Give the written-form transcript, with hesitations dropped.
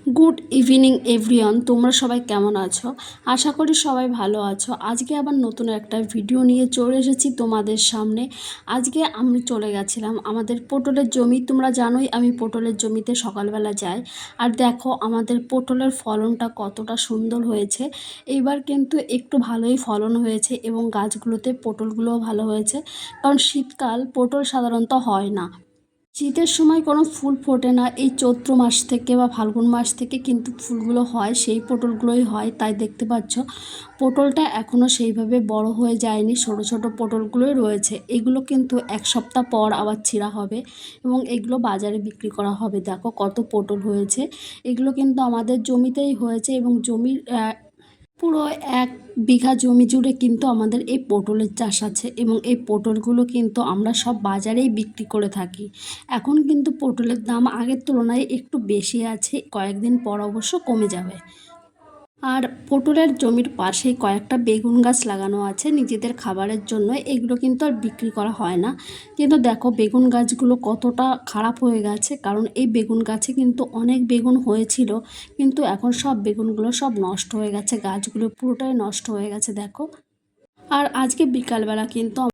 Good evening everyone, তোমরা সবাই কেমন আছো? আশা করি সবাই ভালো আছো। আজকে আবার নতুন একটা ভিডিও নিয়ে চলে এসেছি তোমাদের সামনে। আজকে আমি চলে গেছিলাম আমাদের পটলের জমি। তোমরা জানোই আমি পটলের জমিতে সকালবেলা যাই। আর দেখো আমাদের পটলের ফলনটা কতটা সুন্দর হয়েছে। এইবার কিন্তু একটু ভালোই ফলন হয়েছে এবং গাছগুলোতে পটলগুলোও ভালো হয়েছে, কারণ শীতকাল পটল সাধারণত হয় না। শীতের সময় কোনো ফুল ফোটে না, এই চৈত্র মাস থেকে বা ফাল্গুন মাস থেকে কিন্তু ফুলগুলো হয়, সেই পটলগুলোই হয়। তাই দেখতে পাচ্ছ পটলটা এখনও সেইভাবে বড় হয়ে যায়নি, ছোট ছোট পটলগুলোই রয়েছে। এগুলো কিন্তু এক সপ্তাহ পর আবার ছিঁড়া হবে এবং এগুলো বাজারে বিক্রি করা হবে। দেখো কত পটল হয়েছে। এগুলো কিন্তু আমাদের জমিতেই হয়েছে এবং জমির পুরো 1 বিঘা জমি জুড়ে কিন্তু আমাদের এই পটলের চাষ আছে এবং এই পটলগুলো কিন্তু আমরা সব বাজারেই বিক্রি করে থাকি। এখন কিন্তু পটলের দাম আগের তুলনায় একটু বেশি আছে, কয়েকদিন পর অবশ্য কমে যাবে। আর পটলের জমির পাশেই কয়েকটা বেগুন গাছ লাগানো আছে নিজেদের খাবারের জন্য। এগুলো কিন্তু আর বিক্রি করা হয় না। কিন্তু দেখো বেগুন গাছগুলো কতটা খারাপ হয়ে গেছে, কারণ এই বেগুন গাছে কিন্তু অনেক বেগুন হয়েছিল, কিন্তু এখন সব বেগুনগুলো সব নষ্ট হয়ে গেছে, গাছগুলো পুরোটাই নষ্ট হয়ে গেছে দেখো। আর আজকে বিকালবেলা কিন্তু